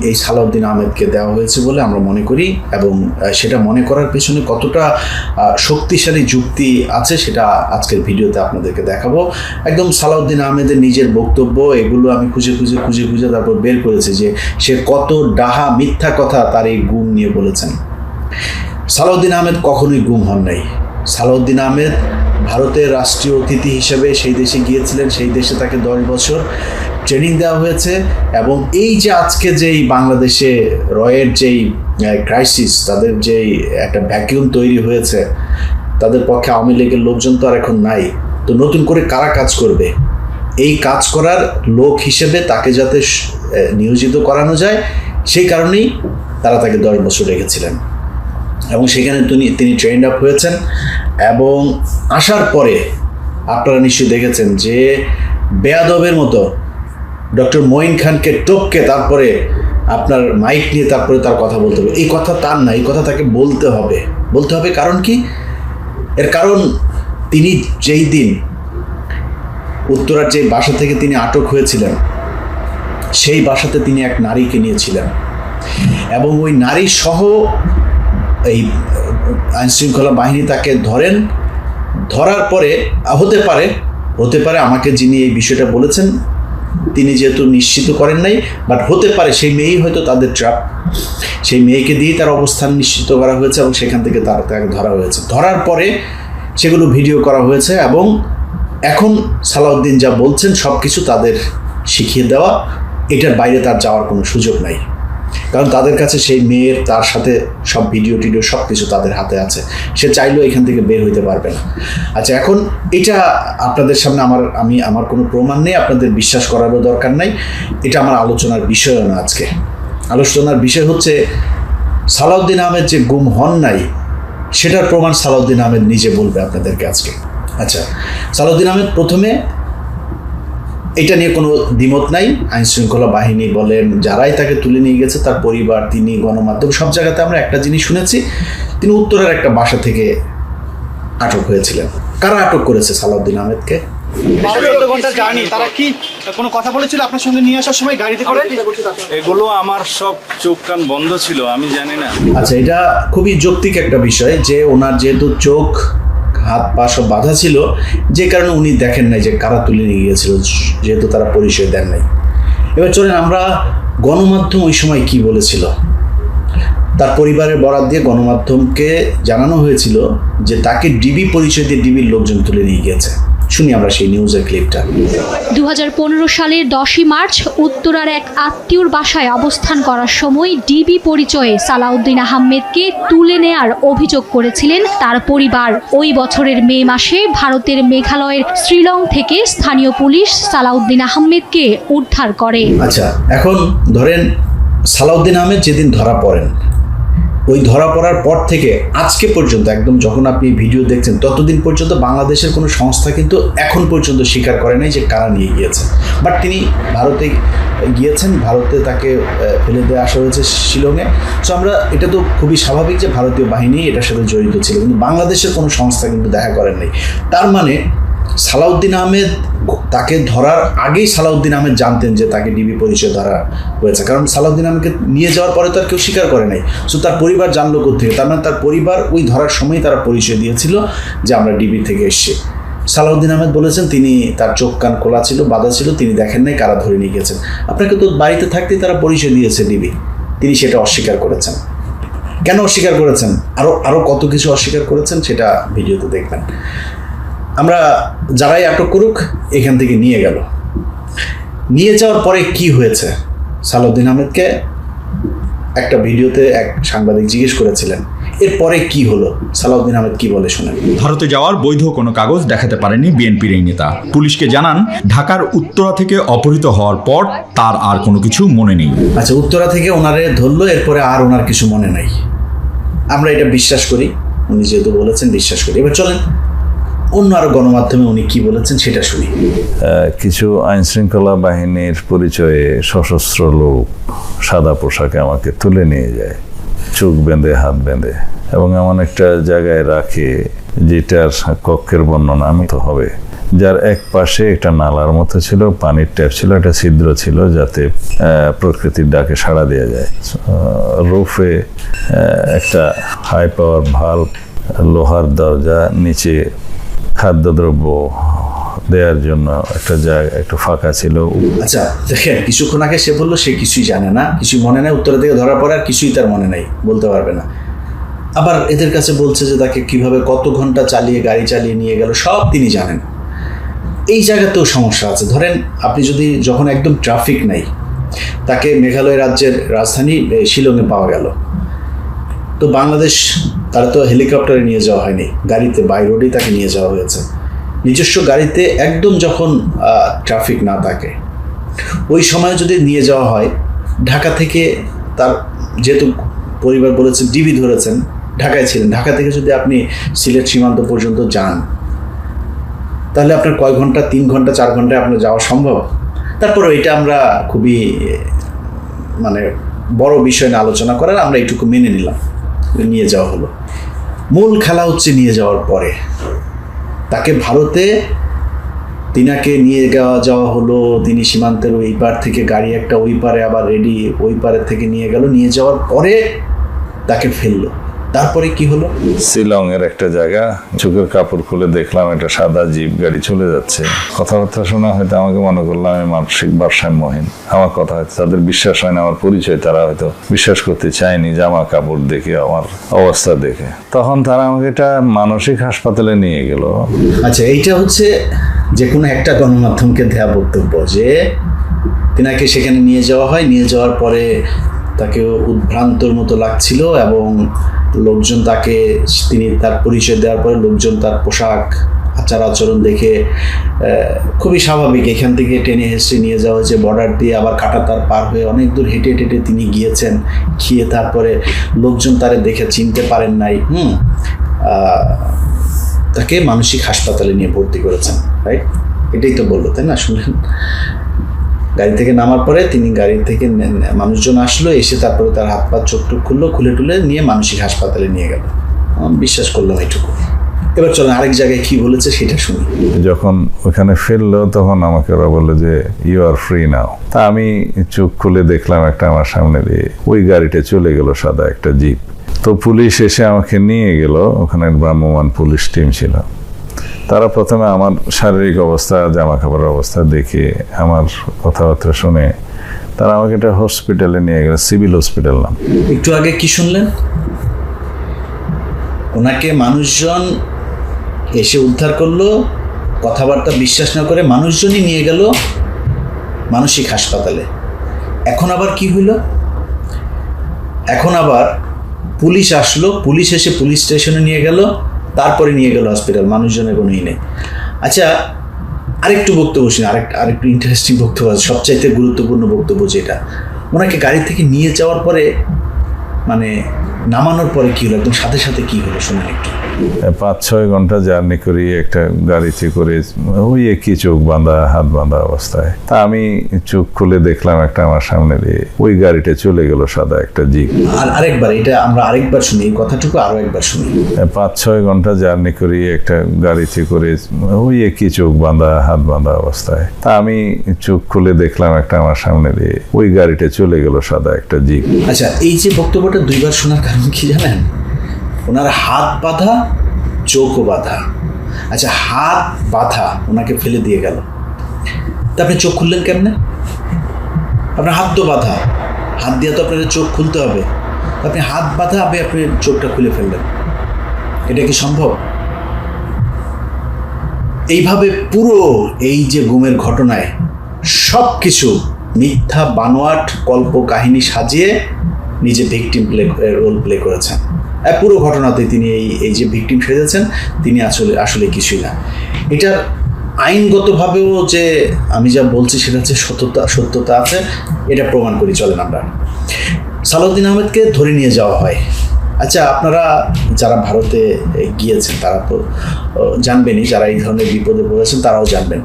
এই সালাউদ্দিন আহমেদকে দেওয়া হয়েছে বলে আমরা মনে করি, এবং সেটা মনে করার পেছনে কতটা শক্তিশালী যুক্তি আছে সেটা আজকের ভিডিওতে আপনাদেরকে দেখাবো। একদম সালাউদ্দিন আহমেদের নিজের বক্তব্য, এগুলো আমি খুঁজে তারপর বের করেছি যে সে কত ডাহা মিথ্যা কথা তার এই গুম নিয়ে বলেছেন। সালাউদ্দিন আহমেদ কখনোই গুম হন নাই। সালাউদ্দিন আহমেদ ভারতের রাষ্ট্রীয় অতিথি হিসেবে সেই দেশে গিয়েছিলেন, সেই দেশে তাকে 10 বছর ট্রেনিং দেওয়া হয়েছে, এবং এই যে আজকে যেই বাংলাদেশে রয়ের যেই ক্রাইসিস, তাদের যেই একটা ভ্যাকিউম তৈরি হয়েছে, তাদের পক্ষে আওয়ামী লীগের লোকজন তো আর এখন নাই, তো নতুন করে কারা কাজ করবে? এই কাজ করার লোক হিসেবে তাকে যাতে নিয়োজিত করানো যায়, সেই কারণেই তারা তাকে 10 বছর রেখেছিলেন, এবং সেখানে তিনি ট্রেন্ড আপ হয়েছেন। এবং আসার পরে আপনারা নিশ্চয়ই দেখেছেন যে বেয়াদবের মতো ডক্টর মঈন খানকে টপকে তারপরে আপনার মাইক নিয়ে তারপরে তার কথা বলতে হবে। এই কথা তার না, এই কথা তাকে বলতে হবে। কারণ কি? এর কারণ তিনি যেই দিন উত্তরার যে বাসা থেকে তিনি আটক হয়েছিলেন, সেই বাসাতে তিনি এক নারীকে নিয়েছিলেন, এবং ওই নারী সহ এই আইনশৃঙ্খলা বাহিনী তাকে ধরার পরে হতে পারে আমাকে যিনি এই বিষয়টা বলেছেন তিনি যেহেতু নিশ্চিত করেন নাই, বাট হতে পারে সেই মেয়েই হয়তো তাদের ট্র্যাপ, সেই মেয়েকে দিয়েই তার অবস্থান নিশ্চিত করা হয়েছে, এবং সেখান থেকে তাকে ধরা হয়েছে। ধরার পরে সেগুলো ভিডিও করা হয়েছে, এবং এখন সালাউদ্দিন যা বলছেন সব কিছু তাদের শিখিয়ে দেওয়া, এটার বাইরে তার যাওয়ার কোনো সুযোগ নাই, কারণ তাদের কাছে সেই মেয়ের তার সাথে সব ভিডিও সব কিছু তাদের হাতে আছে। সে চাইলেও এখান থেকে বের হইতে পারবে না। আচ্ছা, এখন এটা আপনাদের সামনে আমার কোনো প্রমাণ নেই, আপনাদের বিশ্বাস করারও দরকার নাই, এটা আমার আলোচনার বিষয়ও না। আজকে আলোচনার বিষয় হচ্ছে সালাউদ্দিন আহমেদ যে গুম হন নাই সেটার প্রমাণ সালাউদ্দিন আহমেদ নিজে বলবে আপনাদেরকে আজকে। আচ্ছা, সালাউদ্দিন আহমেদ প্রথমে, এটা নিয়ে কোনো দ্বিমত নাই, আইনশৃঙ্খলা বাহিনী বলেন, যারাই তাকে তুলে নিয়ে গেছে, তার পরিবার, তিনি, গণমাধ্যম, সব জায়গাতে আমরা একটা জিনিস শুনেছি, তিনি উত্তরের একটা বাসা থেকে আটক হয়েছিলেন। কারা আটক করেছে সালাউদ্দিন আহমেদকে? 12 ঘন্টা জার্নি, তারা কি কোনো কথা বলেছিল আপনার সঙ্গে নিয়ে আসার সময় গাড়িতে করে? এগুলো আমার সব চোখ কান বন্ধ ছিল, আমি জানি না। আচ্ছা, এটা খুবই যৌক্তিক একটা বিষয় যে ওনার যেহেতু চোখ, হাত পা সব বাধা ছিল, যে কারণে উনি দেখেন নাই যে কারা তুলে নিয়ে গিয়েছিল, যেহেতু তারা পরিচয় দেন নাই। এবার চলেন আমরা গণমাধ্যম ওই সময় কি বলেছিল। তার পরিবারের বরাত দিয়ে গণমাধ্যমকে জানানো হয়েছিল যে তাকে ডিবি পরিচয় দিয়ে ডিবির লোকজন তুলে নিয়ে গিয়েছে। শুনি আমরা সেই নিউজের ক্লিপটা। 2015 সালের 10ই মার্চ উত্তরার এক আত্মীয়র বাসায় অবস্থান করার সময় ডিবি পরিচয়ে সালাউদ্দিন আহমেদকে তুলে নেয়ার অভিযোগ করেছিলেন তার পরিবার। ওই বছরের মে মাসে ভারতের মেঘালয়ের শ্রীলং থেকে স্থানীয় পুলিশ সালাউদ্দিন আহমেদকে উদ্ধার করে। আচ্ছা, এখন ধরেন সালাউদ্দিন আহমেদ যেদিন ধরা পড়েন, ওই ধরা পড়ার পর থেকে আজকে পর্যন্ত, একদম যখন আপনি ভিডিও দেখছেন ততদিন পর্যন্ত বাংলাদেশের কোনো সংস্থা কিন্তু এখন পর্যন্ত স্বীকার করে নাই যে কারা নিয়ে গিয়েছে। বাট তিনি ভারতে গিয়েছেন, ভারতে তাকে ফেলে দিয়ে আসা হয়েছে শিলংয়ে। সো আমরা, এটা তো খুবই স্বাভাবিক যে ভারতীয় বাহিনী এটার সাথে জড়িত ছিল, কিন্তু বাংলাদেশের কোনো সংস্থা কিন্তু দেখা করেন নাই। তার মানে সালাউদ্দিন আহমেদ, তাকে ধরার আগেই সালাউদ্দিন আহমেদ জানতেন যে তাকে ডিবি পরিচয় ধরা হয়েছে, কারণ সালাউদ্দিন আহমেদকে নিয়ে যাওয়ার পরে তো আর কেউ স্বীকার করে নাই। সো তার পরিবার জানলো কোত্থেকে? তার মানে তার পরিবার ওই ধরার সময় তারা পরিচয় দিয়েছিল যে আমরা ডিবি থেকে এসছি। সালাউদ্দিন আহমেদ বলেছেন তিনি, তার চোখ কান খোলা ছিল, বাধা ছিল, তিনি দেখেন নাই কারা ধরে নিয়ে গেছেন। আপনাকে তো বাড়িতে থাকতেই তারা পরিচয় দিয়েছে ডিবি, তিনি সেটা অস্বীকার করেছেন। কেন অস্বীকার করেছেন? আরও কত কিছু অস্বীকার করেছেন, সেটা ভিডিওতে দেখবেন। আমরা যারাই আটক করুক, এখান থেকে নিয়ে গেল। নিয়ে যাওয়ার পরে কি হয়েছে? সালাউদ্দিন আহমেদকে একটা ভিডিওতে এক সাংবাদিক জিজ্ঞেস করেছিলেন এরপরে কি হলো, সালাউদ্দিন আহমেদ কি বলে শোনেন। ভারতে যাওয়ার বৈধ কোনো কাগজ দেখাতে পারেনি বিএনপির এই নেতা। পুলিশকে জানান ঢাকার উত্তরা থেকে অপহৃত হওয়ার পর তার আর কোনো কিছু মনে নেই। আচ্ছা, উত্তরা থেকে ওনারে ধরলো, এরপরে আর ওনার কিছু মনে নাই। আমরা এটা বিশ্বাস করি, উনি যেহেতু বলেছেন বিশ্বাস করি। এবার চলেন অন্য আরো গণমাধ্যমে উনি কি বলেছেন সেটা শুনি। কিছু আইনশৃঙ্খলা বাহিনীর পরিচয়ে সশস্ত্র লোক সাদা পোশাকে আমাকে তুলে নিয়ে যায়, চোখ বেঁধে হাত বেঁধে, এবং এমন একটা জায়গায় রাখে যেটার কক্ষের বর্ণনা আমি তো হবে যার এক পাশে একটা নালার মতো ছিল, পানির ট্যাপ ছিল, একটা ছিদ্র ছিল যাতে প্রকৃতির ডাকে সাড়া দেওয়া যায়। রুফে একটা হাই পাওয়ার ভাল্ব, লোহার দরজা, নিচে খাদ্যদ্রব্য দেওয়ার জন্য একটা জায়গা, একটু ফাঁকা ছিল। আচ্ছা দেখেন, কিছুক্ষণ আগে সে বললো সে কিছুই জানে না, কিছুই মনে নাই, উত্তরের দিকে ধরার পরে আর কিছুই তার মনে নাই, বলতে পারবে না। আবার এদের কাছে বলছে যে তাকে কিভাবে কত ঘন্টা চালিয়ে গাড়ি চালিয়ে নিয়ে গেল সব তিনি জানেন। এই জায়গাতেও সমস্যা আছে। ধরেন আপনি যদি যখন একদম ট্রাফিক নাই, তাকে মেঘালয় রাজ্যের রাজধানী শিলংয়ে পাওয়া গেল, তো বাংলাদেশ তারা তো হেলিকপ্টারে নিয়ে যাওয়া হয়নি, গাড়িতে বাই রোডেই তাকে নিয়ে যাওয়া হয়েছে। নিজস্ব গাড়িতে একদম যখন ট্রাফিক না থাকে ওই সময় যদি নিয়ে যাওয়া হয়, ঢাকা থেকে তার যেহেতু পরিবার বলেছেন ডিবি ধরেছেন, ঢাকায় ছিলেন, ঢাকা থেকে যদি আপনি সিলেট সীমান্ত পর্যন্ত যান তাহলে আপনার কয় ঘন্টা, 3 ঘন্টা 4 ঘন্টায় আপনার যাওয়া সম্ভব? তারপরে এটা আমরা খুবই মানে বড় বিষয় না আলোচনা করার, আমরা এইটুকু মেনে নিলাম, নিয়ে যাওয়া হলো। মূল খেলা হচ্ছে নিয়ে যাওয়ার পরে তাকে ভারতে তিনাকে নিয়ে যাওয়া হলো। তিনি সীমান্তের ওই পার থেকে গাড়ি একটা ওই পারে আবার রেডি, ওই পারের থেকে নিয়ে গেল, নিয়ে যাওয়ার পরে তাকে ফেললো। তারপরে কি হলো? শিলং এর একটা জায়গা, চোখের কাপড় খুলে দেখলাম একটা সাদা জিপ গাড়ি চলে যাচ্ছে। কথাবার্তা শোনা হয়তো আমাকে মনে করলাম আমি মানসিক ভারসাম্যহীন, আমার কথা হয়তো তাদের বিশ্বাস হয় না, আমার পরিচয় তারা হয়তো বিশ্বাস করতে চায়নি জামা কাপড় দেখে, আমার অবস্থা দেখে। তখন তারা আমাকে একটা মানসিক হাসপাতালে নিয়ে গেল। আচ্ছা, এইটা হচ্ছে যে কোনো একটা গণমাধ্যমকে দেয়া বক্তব্য যে তিনাকে সেখানে নিয়ে যাওয়া হয়, নিয়ে যাওয়ার পরে তাকে উদ্ভ্রান্তর মতো লাগছিল এবং লোকজন তাকে, তিনি তার পরিচয় দেওয়ার পরে লোকজন তার পোশাক আচার আচরণ দেখে খুবই স্বাভাবিক এখান থেকে টেনে হেসে নিয়ে যাওয়া হয়েছে বর্ডার দিয়ে, আবার কাঁটাতার পার হয়ে অনেক দূর হেঁটে হেঁটে তিনি গিয়েছেন, গিয়ে তারপরে লোকজন তারে দেখে চিনতে পারেন নাই, তাকে মানসিক হাসপাতালে নিয়ে ভর্তি করেছেন, রাইট? এটাই তো বললো, তাই না? শুনলেন, গাড়ি থেকে নামার পরে তিনি গাড়ি থেকে মানুষজন আসলো, এসে তারপরে তার হাত পা চোখ টোক খুললো, খুলে টুলে নিয়ে মানসিক হাসপাতালে নিয়ে গেল। বিশ্বাস করলাম এইটুকু। এবার চলেন আরেক জায়গায় কি বলেছে সেটা শুনি। যখন ওখানে ফেললো তখন আমাকে ওরা বললো যে ইউ আর ফ্রি নাও। তা আমি চোখ খুলে দেখলাম একটা আমার সামনে দিয়ে ওই গাড়িটা চলে গেল, সাদা একটা জিপ। তো পুলিশ এসে আমাকে নিয়ে গেল, ওখানে ভ্রাম্যমাণ পুলিশ টিম ছিল। তারা প্রথমে আমার শারীরিক অবস্থা, জামা কাপড়ের অবস্থা দেখে, আমার কথাবার্তা শুনে তারা আমাকে একটা হসপিটালে নিয়ে গেল, সিভিল হসপিটাল নাম। একটু আগে কি শুনলেন? ওনাকে মানুষজন এসে উদ্ধার করলো, কথাবার্তা বিশ্বাস না করে মানুষজনই নিয়ে গেল মানসিক হাসপাতালে। এখন আবার কি হইল? এখন আবার পুলিশ আসলো, পুলিশ এসে পুলিশ স্টেশনে নিয়ে গেল, তারপরে নিয়ে গেল হসপিটাল, মানুষজনের কোনো নেই। আচ্ছা, আরেকটু বক্তব্য শুনি, আরেকটু ইন্টারেস্টিং বক্তব্য আছে, সবচাইতে গুরুত্বপূর্ণ বক্তব্য যেটা, ওনাকে গাড়ি থেকে নিয়ে যাওয়ার পরে মানে নামানোর পরে কি হলো, একদম সাথে সাথে কি হলো শুনুন একটু। 5-6 ঘন্টা জার্নি করি একটা গাড়িতে করে, ওই একই চোখ বাঁধা, হাত বাঁধা অবস্থায়। তা আমি চোখ খুলে দেখলাম একটা আমার সামনে দিয়ে ওই গাড়িটা চলে গেল, সাদা একটা জিপ। আর আরেকবার এটা আমরা আরেকবার শুনি, এই কথাটুকু আরো একবার শুনি। 5-6 ঘন্টা জার্নি করি একটা গাড়িতে করে, ওই একই চোখ বাঁধা, হাত বাঁধা অবস্থায়। তা আমি চোখ খুলে দেখলাম একটা আমার সামনে দিয়ে ওই গাড়িটা চলে গেল, সাদা একটা জিপ। আচ্ছা, এই যে বক্তব্যটা দুইবার শোনার কারণ কি জানেন? ওনার হাত বাঁধা, চোখও বাঁধা। আচ্ছা, হাত বাঁধা, ওনাকে ফেলে দিয়ে গেল, তা আপনি চোখ খুললেন কেমনে? আপনার হাত তো বাঁধা, হাত দিয়ে তো আপনার চোখ খুলতে হবে, আপনি হাত বাঁধা আপনি চোখটা খুলে ফেললেন, এটা কি সম্ভব? এইভাবে পুরো এই যে গুমের ঘটনায় সব কিছু মিথ্যা বানোয়াট কল্প কাহিনী সাজিয়ে নিজে ভিকটিম রোল প্লে করেছেন। পুরো ঘটনাতে তিনি এই যে ভিকটিম সেজেছেন, তিনি আসলে কিছুই না। এটার আইনগতভাবেও যে আমি যা বলছি সেটা হচ্ছে সত্যতা আছে, এটা প্রমাণ করি। চলেন আমরা সালাউদ্দিন আহমেদকে ধরে নিয়ে যাওয়া হয়। আচ্ছা, আপনারা যারা ভারতে গিয়েছেন তারা তো জানবেনই, যারা এই ধরনের বিপদে পড়েছেন তারাও জানবেন।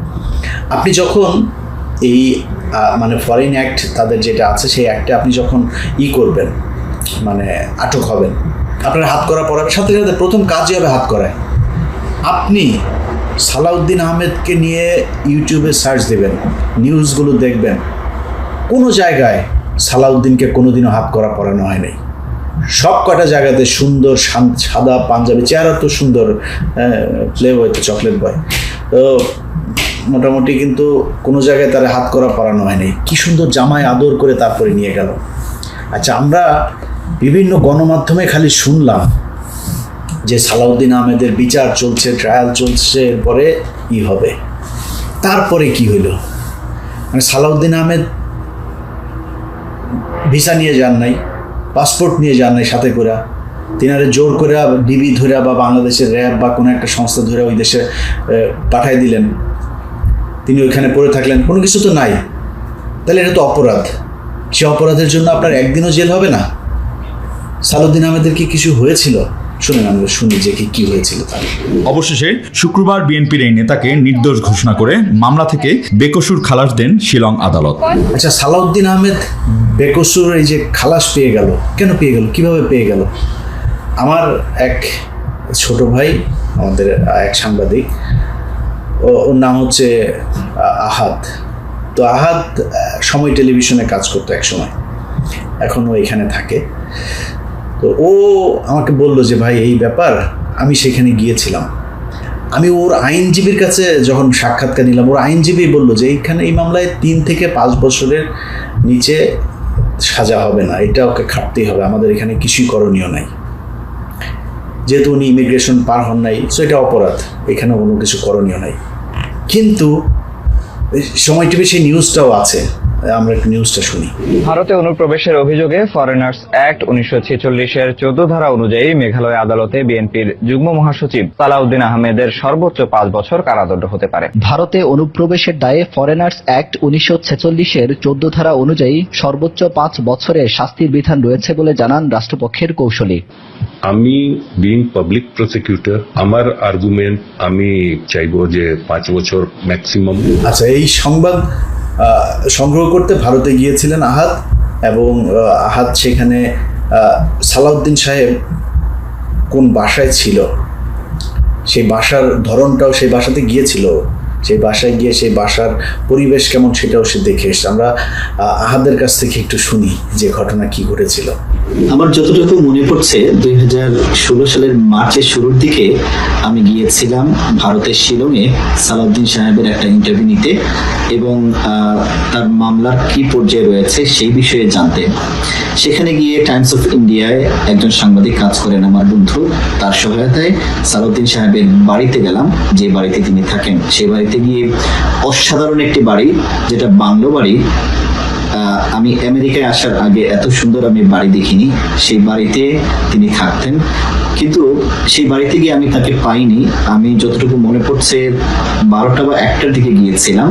আপনি যখন এই মানে ফরেন অ্যাক্ট তাদের যেটা আছে সেই অ্যাক্টে আপনি যখন করবেন, মানে আটক হবেন, আপনার হাত করা পড়াবে, সাথে সাথে প্রথম কাজই হবে হাত করায়। আপনি সালাউদ্দিন আহমেদকে নিয়ে ইউটিউবে সার্চ দেবেন, নিউজগুলো দেখবেন, কোনো জায়গায় সালাউদ্দিনকে কোনোদিনও হাত করা পরানো হয় নাই। সব কটা জায়গাতে সুন্দর সাদা পাঞ্জাবি, চেহারা তো সুন্দর, প্লে বয় তো চকলেট বয়, তো মোটামুটি কিন্তু কোনো জায়গায় তারা হাত করা পরানো হয় নাই। কী সুন্দর জামায় আদর করে তারপরে নিয়ে গেল। আচ্ছা, আমরা বিভিন্ন গণমাধ্যমে খালি শুনলাম যে সালাউদ্দিন আহমেদের বিচার চলছে, ট্রায়াল চলছে, এরপরে কি হবে। তারপরে কি হইল? মানে সালাউদ্দিন আহমেদ ভিসা নিয়ে যান নাই, পাসপোর্ট নিয়ে যান নাই সাথে করে, তিনারে জোর করে ডিবি ধরে বা বাংলাদেশের র্যাব বা কোনো একটা সংস্থা ধরে ওই দেশে পাঠাই দিলেন, তিনি ওইখানে পড়ে থাকলেন, কোনো কিছু তো নাই। তাহলে এটা তো অপরাধ। সে অপরাধের জন্য আপনার একদিনও জেল হবে না। সালাউদ্দিন আহমেদের কি কিছু হয়েছিল? শুনেন, আমরা শুনি যে কি হয়েছিল তার। অবশেষে শুক্রবার বিএনপির এই নেতাকে নির্দোষ ঘোষণা করে মামলা থেকে বেকসুর খালাস দেন শিলং আদালত। আচ্ছা, সালাউদ্দিন আহমেদ বেকসুর এই যে খালাস পেয়ে গেল, কেন পেয়ে গেল, কিভাবে পেয়ে গেল? আমার এক ছোট ভাই, আমাদের এক সাংবাদিক, ওর নাম হচ্ছে আহাদ। তো আহাদ সময় টেলিভিশনে কাজ করতো এক সময়, এখনও এখানে থাকে। তো ও আমাকে বলল যে ভাই এই ব্যাপার, আমি সেখানে গিয়েছিলাম। আমি ওর আইনজীবীর কাছে যখন সাক্ষাৎকার নিলাম, ওর আইনজীবী বলল যে এইখানে এই মামলায় 3 থেকে 5 বছরের নিচে সাজা হবে না, এটা ওকে খাটতেই হবে, আমাদের এখানে কিছুই করণীয় নাই। যেহেতু উনি ইমিগ্রেশন পার হন নাই, সো এটা অপরাধ, এখানে কোনো কিছু করণীয় নাই। কিন্তু সময় টিভি সেই নিউজটাও আছে, আমরা একটু নিউজটা শুনি। ভারতে অনুপ্রবেশের অভিযোগে ফরেনার্স অ্যাক্ট 1946-এর 14 ধারা অনুযায়ী মেঘালয় আদালতে বিএনপির যুগ্ম মহাসচিব সালাউদ্দিন আহমেদের সর্বোচ্চ 5 বছর কারাদণ্ড হতে পারে। ভারতে অনুপ্রবেশের দায়ে ফরেনার্স অ্যাক্ট 1946-এর 14 ধারা অনুযায়ী সর্বোচ্চ 5 বছরের শাস্তির বিধান রয়েছে বলে জানান রাষ্ট্রপক্ষের কৌঁসুলি। আমি বিং পাবলিক প্রসিকিউটর, আমার আর্গুমেন্ট আমি চাইবো যে 5 বছর ম্যাক্সিমাম। আচ্ছা, এই সংবাদ সংগ্রহ করতে ভারতে গিয়েছিলেন আহাদ, এবং আহাদ সেখানে সালাউদ্দিন সাহেব কোন বাসায় ছিল, সেই বাসার ধরনটাও, সেই বাসাতে গিয়েছিল, সেই বাসায় গিয়ে সেই বাসার পরিবেশ কেমন সেটাও সে দেখে এসছে। আমরা আহাদের কাছ থেকে একটু শুনি যে ঘটনা কি ঘটেছিল। আমার যতটুকু মনে পড়ছে, 2016 সালের মার্চের শুরুর দিকে আমি গিয়েছিলাম ভারতের শিলংয়ে সালাউদ্দিন সাহেবের একটা ইন্টারভিউ নিতে এবং তার মামলার কি পর্যায়ে রয়েছে সেই বিষয়ে জানতে। সেখানে গিয়ে টাইমস অফ ইন্ডিয়ায় একজন সাংবাদিক কাজ করেন আমার বন্ধু, তার সহায়তায় সালাউদ্দিন সাহেবের বাড়িতে গেলাম, যে বাড়িতে তিনি থাকেন। সেই বাড়িতে গিয়ে অসাধারণ একটি বাড়ি, যেটা বাংলো বাড়ি। আমি আমেরিকায় আসার আগে এত সুন্দর আমি বাড়ি দেখিনি। সেই বাড়িতে তিনি থাকতেন, কিন্তু সেই বাড়িতে গিয়ে আমি তাকে পাইনি। আমি যতটুকু মনে পড়ছে 12টা বা 1টার দিকে গিয়েছিলাম।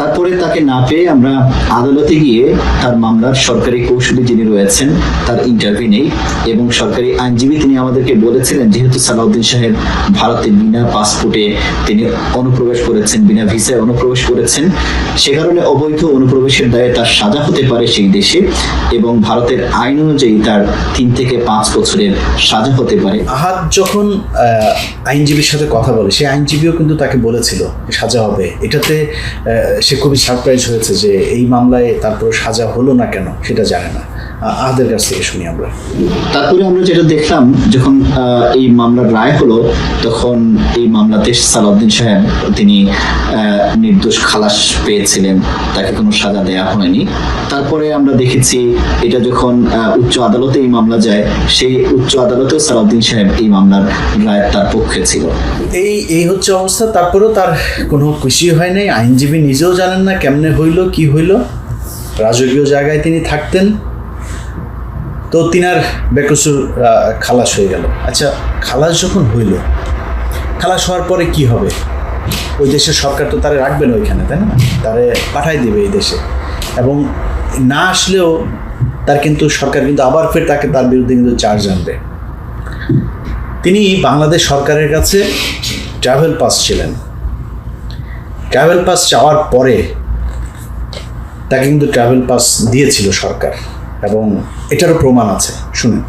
তারপরে তাকে না পেয়ে আমরা আদালতে গিয়ে তার মামলার সরকারি কৌঁসুলি যিনি রয়েছেন তার ইন্টারভিউ নেই, এবং সরকারি আইনজীবী তিনি আমাদেরকে বলেছিলেন যেহেতু সালাউদ্দিন সাহেব ভারতে বিনা পাসপোর্টে তিনি অনুপ্রবেশ করেছেন, বিনা ভিসায় অনুপ্রবেশ করেছেন, সে কারণে অবৈধ অনুপ্রবেশের দায়ে তার সাজা হতে পারে সেই দেশে, এবং ভারতের আইন অনুযায়ী তার 3 থেকে 5 বছরের সাজা হতে পারে। আহাদ যখন আইনজীবীর সাথে কথা বলে, সেই আইনজীবীও কিন্তু তাকে বলেছিল সাজা হবে। এটাতে সে খুবই সারপ্রাইজ হয়েছে যে এই মামলায় তারপর সাজা হলো না কেন, সেটা জানে না। আহাদের কাছ থেকে শুনি আমরা। তারপরে আমরা যেটা দেখলাম, যখন এই মামলার রায় হলো, তখন এই মামলাতে সালাউদ্দিন সাহেব তিনি নির্দোষ খালাস পেয়েছিলেন, তাকে কোনো সাজা দেওয়া হয়নি। তারপরে আমরা দেখেছি এটা যখন উচ্চ আদালতে এই মামলা যায়, সেই উচ্চ আদালতেও সালাউদ্দিন সাহেব এই মামলার রায় তার পক্ষে ছিল। এই হচ্ছে অবস্থা। তারপরেও তার কোনো খুশি হয় নাই, আইনজীবী নিজেও জানেন না কেমনে হইল কি হইল। রাজকীয় জায়গায় তিনি থাকতেন, তো তিনার বেকসুর খালাস হয়ে গেল। আচ্ছা, খালাস যখন হইল, খালাস হওয়ার পরে কি হবে? ওই দেশের সরকার তো তারে রাখবে না ওইখানে, তাই না? তারে পাঠাই দেবে এই দেশে, এবং না আসলেও তার কিন্তু সরকার কিন্তু আবার ফের তার বিরুদ্ধে কিন্তু চার্জ আনবে। তিনি বাংলাদেশ সরকারের কাছে ট্রাভেল পাস ছিলেন। ট্রাভেল পাস চাওয়ার পরে তাকে কিন্তু ট্রাভেল পাস দিয়েছিল সরকার, এবং এটারও প্রমাণ আছে, শুনুন।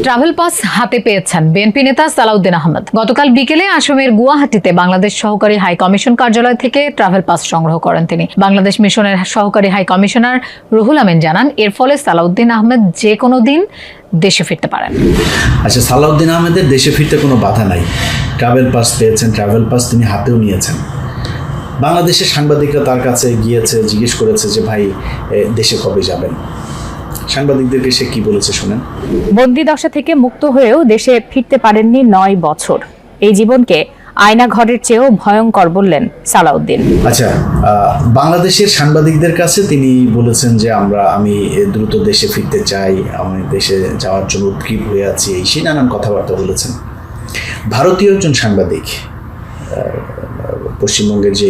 ট্রাভেল পাস হাতে পেয়েছেন বিএনপি নেতা সালাউদ্দিন আহমেদ। গতকাল বিকেলে আসামের গুয়াহাটিতে বাংলাদেশ সহকারী হাই কমিশন কার্যালয় থেকে ট্রাভেল পাস সংগ্রহ করেন তিনি। বাংলাদেশ মিশনের সহকারী হাই কমিশনার রুহুল আমিন জানান, এর ফলে সালাউদ্দিন আহমেদ যে কোনো দিন দেশে ফিরতে পারেন। আচ্ছা, সালাউদ্দিন আহমেদের দেশে ফিরতে কোনো বাধা নাই। ট্রাভেল পাস পেয়েছেন, ট্রাভেল পাস তিনি হাতেও নিয়েছেন। বাংলাদেশের সাংবাদিকরা তার কাছে গিয়েছে, জিজ্ঞেস করেছে যে ভাই দেশে কবে যাবেন। সাংবাদিকদেরকে সে কি বলেছে শুনেন। বন্দি দশা থেকে মুক্ত হয়েও দেশে ফিরতে পারেননি 9 বছর। এই জীবনকে আয়না ঘরের চেয়েও ভয়ঙ্কর বললেন সালাউদ্দিন। আচ্ছা, বাংলাদেশের সাংবাদিকদের কাছে তিনি বলেছেন যে আমি দ্রুত দেশে ফিরতে চাই, আমি দেশে যাওয়ার জন্য উদ্গ্রীব হয়ে আছি, এই সেই নানান কথাবার্তা বলেছেন। ভারতীয় একজন সাংবাদিক, পশ্চিমবঙ্গের যে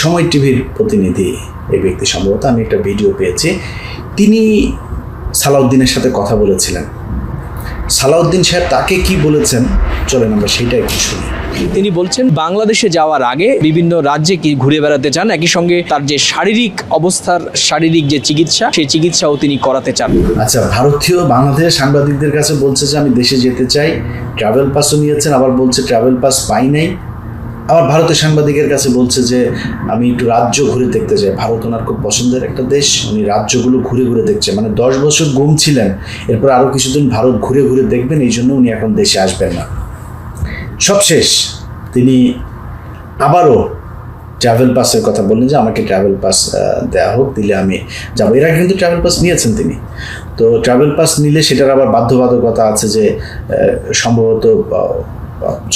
সময় টিভির প্রতিনিধি, এই ব্যক্তি সম্ভবত, আমি একটা ভিডিও পেয়েছি, তিনি সালাউদ্দিনের সাথে কথা বলেছিলেন। সালাউদ্দিন সাহেব তাকে কি বলেছেন, চলেন আমরা সেইটা একটু শুনি। তিনি বলছেন বাংলাদেশে যাওয়ার আগে বিভিন্ন রাজ্যে কি ঘুরে বেড়াতে চান, একই সঙ্গে তার যে শারীরিক অবস্থার শারীরিক যে চিকিৎসা, সেই চিকিৎসাও তিনি করাতে চান। আচ্ছা, ভারতীয় বাংলাদেশের সাংবাদিকদের কাছে বলছে যে আমি দেশে যেতে চাই, ট্রাভেল পাসও নিয়েছেন, আবার বলছে ট্রাভেল পাস পাই নাই। আবার ভারতের সাংবাদিকের কাছে বলছে যে আমি একটু রাজ্য ঘুরে দেখতে চাই। ভারত ওনার খুব পছন্দের একটা দেশ, উনি রাজ্যগুলো ঘুরে ঘুরে দেখছে। মানে 10 বছর গুম ছিলেন, এরপর আরও কিছুদিন ভারত ঘুরে ঘুরে দেখবেন, এই জন্য উনি এখন দেশে আসবেন না। সবশেষ তিনি আবারও ট্রাভেল পাসের কথা বললেন যে আমাকে ট্রাভেল পাস দেওয়া হোক, দিলে আমি যাবো। এর আগে কিন্তু ট্রাভেল পাস নিয়েছেন তিনি। তো ট্রাভেল পাস নিলে সেটার আবার বাধ্যবাধকতা আছে যে সম্ভবত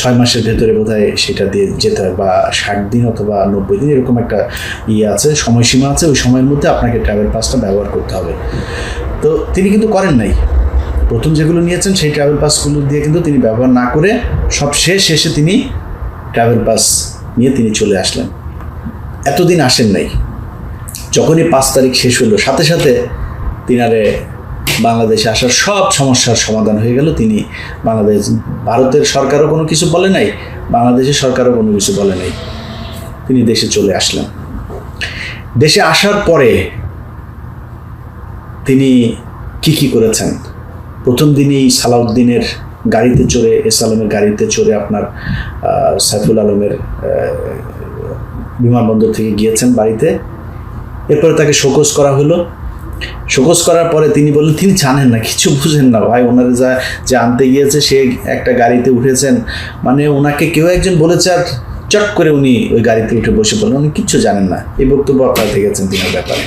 6 মাসের ভেতরে বোধহয় সেটা দিয়ে যেতে হয়, বা 60 দিন অথবা 90 দিন, এরকম একটা আছে, সময়সীমা আছে। ওই সময়ের মধ্যে আপনাকে ট্রাভেল পাসটা ব্যবহার করতে হবে। তো তিনি কিন্তু করেন নাই। প্রথম যেগুলো নিয়েছেন সেই ট্রাভেল পাসগুলো দিয়ে কিন্তু তিনি ব্যবহার না করে সব শেষে তিনি ট্রাভেল পাস নিয়ে তিনি চলে আসলেন। এতদিন আসেন নাই। যখনই 5 তারিখ শেষ হলো, সাথে সাথে তিনারে বাংলাদেশে আসার সব সমস্যার সমাধান হয়ে গেল। তিনি ভারতের সরকারও কোনো কিছু বলে নাই, বাংলাদেশের সরকারও কোনো কিছু বলে নাই, তিনি দেশে চলে আসলেন। দেশে আসার পরে তিনি কি করেছেন, প্রথম দিনেই সালাউদ্দিনের গাড়িতে চড়ে, এস আলমের গাড়িতে চড়ে আপনার সাইফুল আলমের বিমানবন্দর থেকে গিয়েছেন বাড়িতে। এরপরে তাকে শোকজ করা হলো। শোকজ করার পরে তিনি বললেন তিনি জানেন না, কিছু বুঝেন না ভাই, ওনারা যে আনতে গিয়েছে সে একটা গাড়িতে উঠেছেন, মানে ওনাকে কেউ একজন বলেছে আর চট করে উনি ওই গাড়িতে উঠে বসে পড়লেন, উনি কিচ্ছু জানেন না। এই বক্তব্য আপনারা দেখেছেন তিনার ব্যাপারে।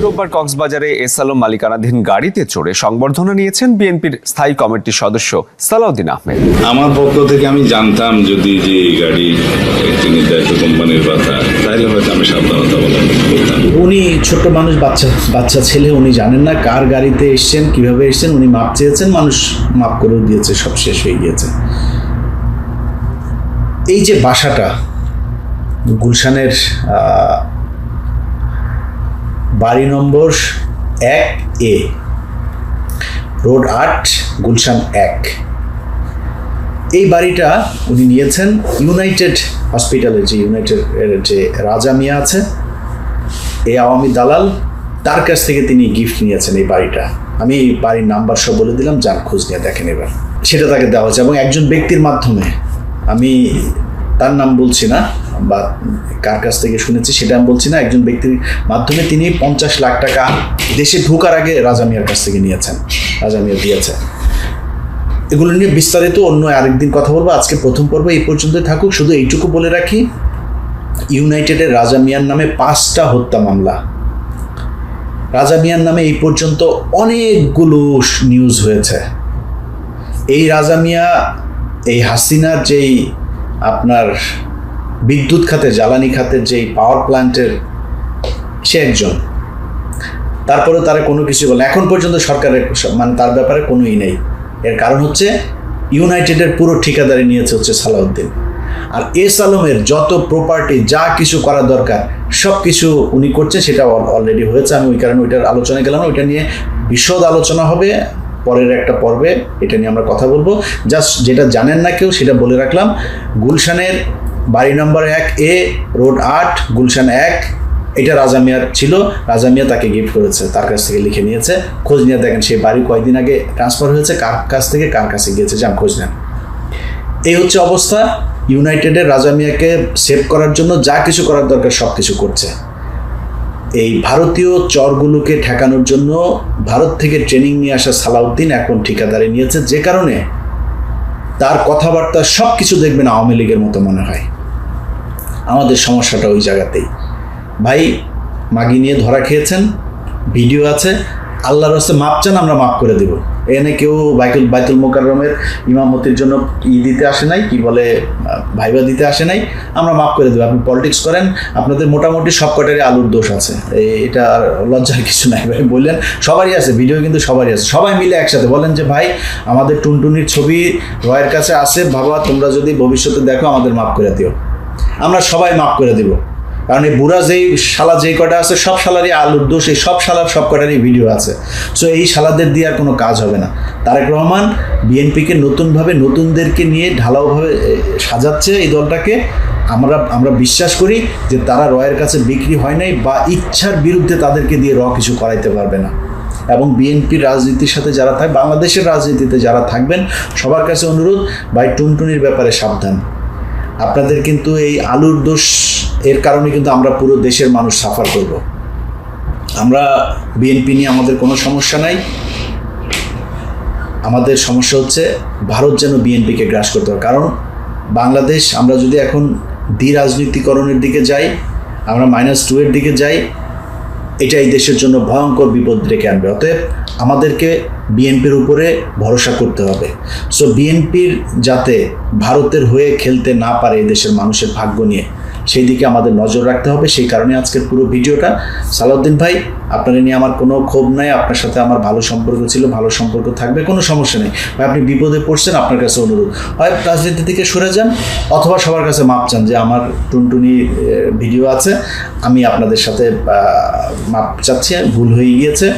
রোববার কক্সবাজারে এস আলম মালিকানাধীন গাড়িতে চড়ে সংবর্ধনা নিয়েছেন বিএনপির স্থায়ী কমিটির সদস্য সালাউদ্দিন আহমেদ। আমার পক্ষ থেকে আমি জানতাম যদি যে এই গাড়ি তিনি দায়িত্ব কোম্পানির কথা, তাহলে হয়তো আমি সাবধানতা বলতাম। উনি ছোট্ট মানুষ, বাচ্চা ছেলে, উনি জানেন না কার গাড়িতে এসছেন, কিভাবে এসছেন। উনি মাপ চেয়েছেন, মানুষ মাপ করেও দিয়েছে, সব শেষ হয়ে গিয়েছে। এই যে বাসাটা গুলশানের বাড়ি নম্বর 1A, রোড 8, গুলশান 1, এই বাড়িটা উনি নিয়েছেন ইউনাইটেড হসপিটালের যে রাজা মিয়া আছে, এই আওয়ামী দালাল, তার কাছ থেকে তিনি গিফট নিয়েছেন এই বাড়িটা। আমি এই বাড়ির নাম্বার সব বলে দিলাম, যান খোঁজ নিয়ে দেখেন এবার। সেটা তাকে দেওয়া হয়েছে এবং একজন ব্যক্তির মাধ্যমে, আমি তার নাম বলছি না বা কার কাছ থেকে শুনেছি সেটা আমি বলছি না, একজন ব্যক্তির মাধ্যমে তিনি 50 লাখ টাকা দেশে ঢোকার আগে রাজা মিয়ার কাছ থেকে নিয়েছেন, রাজা মিয়া দিয়েছে। এগুলো নিয়ে বিস্তারিত অন্য আরেকদিন কথা বলবো। আজকে প্রথম পর্ব এই পর্যন্তই থাকুক। শুধু এইটুকু বলে রাখি, ইউনাইটেডের রাজা মিয়ার নামে 5টা হত্যা মামলা। রাজা মিয়ার নামে এই পর্যন্ত অনেকগুলো নিউজ হয়েছে। এই রাজা মিয়া, এই হাসিনার যেই আপনার বিদ্যুৎ খাতে, জ্বালানি খাতের যেই পাওয়ার প্ল্যান্টের সে একজন, তারপরে তারা কোনো কিছু বলে এখন পর্যন্ত সরকারের মানে তার ব্যাপারে কোনোই নেই। এর কারণ হচ্ছে ইউনাইটেডের পুরো ঠিকাদারি নিয়েছে হচ্ছে সালাউদ্দিন। আর এস আলমের যত প্রপার্টি, যা কিছু করা দরকার সব কিছু উনি করছে, সেটা অলরেডি হয়েছে। আমি ওই কারণে ওইটার আলোচনায় গেলাম, ওইটা নিয়ে বিশদ আলোচনা হবে পরের একটা পর্বে, এটা নিয়ে আমরা কথা বলবো। জাস্ট যেটা জানেন না কেউ সেটা বলে রাখলাম, গুলশানের বাড়ি নম্বর 1A, রোড 8, গুলশান 1, এটা রাজা মিয়ার ছিল, রাজা মিয়া তাকে গিফট করেছে, তার কাছ থেকে লিখে নিয়েছে। খোঁজ নিয়ে দেখেন সেই বাড়ি কয়েকদিন আগে ট্রান্সফার হয়েছে, কার কাছ থেকে কার কাছে গিয়েছে, যান খোঁজ নেন। এই হচ্ছে অবস্থা। ইউনাইটেডের রাজা মিয়াকে সেভ করার জন্য যা কিছু করার দরকার সব কিছু করছে। এই ভারতীয় চরগুলোকে ঠেকানোর জন্য ভারত থেকে ট্রেনিং নিয়ে আসা সালাউদ্দিন এখন ঠিকাদারি নিয়েছে, যে কারণে তার কথাবার্তা সব কিছু দেখবেন আওয়ামী লীগের মতো মনে হয়। আমাদের সমস্যাটা ওই জায়গাতেই। ভাই মাগি নিয়ে ধরা খেয়েছেন, ভিডিও আছে, আল্লাহর রাস্তায় মাপ চান, আমরা মাফ করে দেব। এনে কেউ বাইতুল মোকাররমের ইমামতির জন্য দিতে আসে নাই, কি বলে ভাইবা দিতে আসে নাই, আমরা মাফ করে দেবো। আপনি পলিটিক্স করেন, আপনাদের মোটামুটি সব কটারই আলুর দোষ আছে, এটা আর লজ্জার কিছু নাই ভাই। বললেন সবারই আছে, ভিডিও কিন্তু সবারই আছে, সবাই মিলে একসাথে বলেন যে ভাই আমাদের টুনটুনির ছবি রয়ের কাছে আসে, বাবা তোমরা যদি ভবিষ্যতে দেখো আমাদের মাফ করে দিও, আমরা সবাই মাফ করে দেব। কারণ এই বুড়া যেই শালা যেই কটা আছে সব শালারই আলুর দোষ, এই সব শালার সব কটারই ভিডিও আছে। সো এই শালাদের দিয়ে আর কোনো কাজ হবে না। তারেক রহমান বিএনপিকে নতুনভাবে নতুনদেরকে নিয়ে ঢালাওভাবে সাজাচ্ছে এই দলটাকে। আমরা বিশ্বাস করি যে তারা রয়ের কাছে বিক্রি হয় নাই, বা ইচ্ছার বিরুদ্ধে তাদেরকে দিয়ে কিছু করাইতে পারবে না। এবং বিএনপির রাজনীতির সাথে যারা থাকে, বাংলাদেশের রাজনীতিতে যারা থাকবেন, সবার কাছে অনুরোধ, ভাই টুনটুনির ব্যাপারে সাবধান। আপনাদের কিন্তু এই আলুর দোষ এর কারণে কিন্তু আমরা পুরো দেশের মানুষ সাফার করব। আমরা বিএনপি নিয়ে আমাদের কোনো সমস্যা নাই, আমাদের সমস্যা হচ্ছে ভারত যেন বিএনপিকে গ্রাস করতে পারে। কারণ বাংলাদেশ, আমরা যদি এখন রাজনীতিকরণের দিকে যাই, আমরা -2 এর দিকে যাই, এটা এই দেশের জন্য ভয়ঙ্কর বিপদ ডেকে আনবে। অতএব আমাদেরকে বিএনপির উপরে ভরসা করতে হবে। সো বিএনপির যাতে ভারতের হয়ে খেলতে না পারে এই দেশের মানুষের ভাগ্য নিয়ে, সেই দিকে আমাদের নজর রাখতে হবে। সেই কারণে আজকের পুরো ভিডিওটা। সালাউদ্দিন ভাই, আপনার নিয়ে আমার কোনো ক্ষোভ নাই, আপনার সাথে আমার ভালো সম্পর্ক ছিল, ভালো সম্পর্ক থাকবে, কোনো সমস্যা নেই ভাই। আপনি বিপদে পড়ছেন, আপনার কাছে অনুরোধ, হয় রাজনীতি থেকে সরে যান, অথবা সবার কাছে মাপ চান যে আমার টুনটুনি ভিডিও আছে, আমি আপনাদের সাথে মাপ চাচ্ছি, ভুল হয়ে গিয়েছে,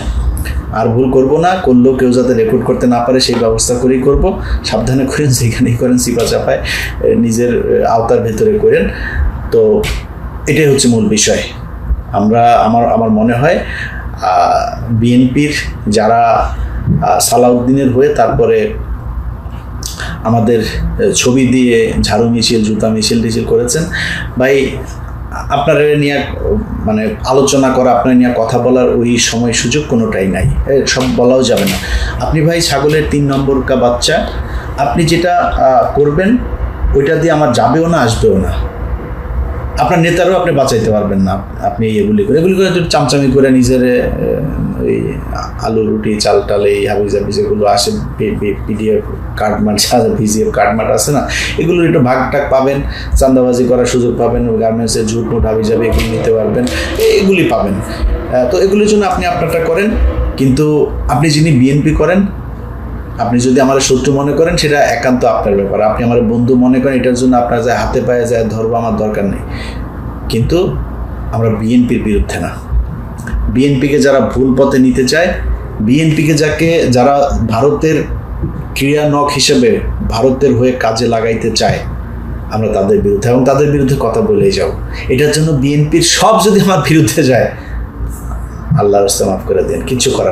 আর ভুল করব না, করলেও কেউ যাতে রেকর্ড করতে না পারে সেই ব্যবস্থা করেই করব। সাবধানে করেন, যেখানেই করেন সিপা চাপায় নিজের আওতার ভেতরে করেন। তো এটাই হচ্ছে মূল বিষয়। আমার মনে হয় বিএনপির যারা সালাউদ্দিনের হয়ে তারপরে আমাদের ছবি দিয়ে ঝাড়ু মিছিল, জুতা মিছিল করেছেন, ভাই আপনারা নিয়ে মানে আলোচনা করা, আপনার নিয়ে কথা বলার ওই সময় সুযোগ কোনোটাই নাই, সব বলাও যাবে না। আপনি ভাই ছাগলের 3 নম্বর কা বাচ্চা, আপনি যেটা করবেন ওইটা দিয়ে আমার যাবেও না, আসবেও না, আপনার নেতারও আপনি বাঁচাইতে পারবেন না। আপনি এগুলি করে চামচামি করে নিজের ওই আলু রুটি চাল টাল এই হাবিজাবি যেগুলো আসে, পিডিএফ কার্ডমার্ট, ভিজিএফ কার্ডমার্ট আছে না, এগুলোর একটু ভাগ টাক পাবেন, চান্দাবাজি করার সুযোগ পাবেন, গার্মেন্টসের ঝুট মুট হাবিজাবি এগুলো নিতে পারবেন, এগুলি পাবেন। তো এগুলির জন্য আপনি আপনারটা করেন। কিন্তু আপনি যিনি বিএনপি করেন, আপনি যদি আমার শত্রু মনে করেন সেটা একান্ত আপনার ব্যাপার। আপনি আমার বন্ধু মনে করেন, এটার জন্য আপনার যায় হাতে পায়ে যায় ধরবো, আমার দরকার নেই। কিন্তু আমরা বিএনপির বিরুদ্ধে না। বিএনপিকে যারা ভুল পথে নিতে চায়, বিএনপিকে যারা ভারতের ক্রিয়ানক হিসেবে ভারতের হয়ে কাজে লাগাইতে চায়, আমরা তাদের বিরুদ্ধে, এবং তাদের বিরুদ্ধে কথা বলেই যাও। এটার জন্য বিএনপির সব যদি আমার বিরুদ্ধে যায়, আল্লাহর রাস্তায় মাফ করে দেন, কিছু করার